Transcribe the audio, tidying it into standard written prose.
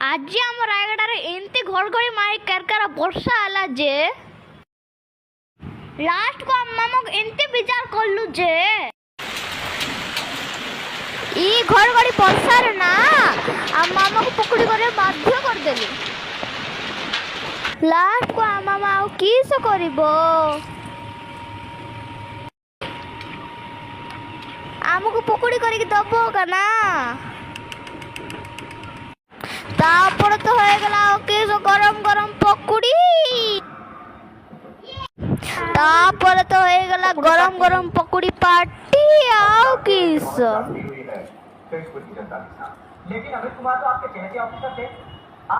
आज आम रायगड़ा एमती घड़घड़ी मारी करकर वर्षा आला जे लास्ट को आम एमती विचार कलु जे ई घड़घड़ी वर्षा रे ना आम मामा को पकड़ी करे बाध्य कर देली। लास्ट को आम मामा आउ किस करिवो आमको पकड़ी करके दबो का ना तापर तो हो गला किस गरम गरम पकड़ी तापर तो हो गला गरम गरम पकड़ी पार्टी आओ किस लेकिन अमित कुमार तो आपके चहेते ऑफिसर थे।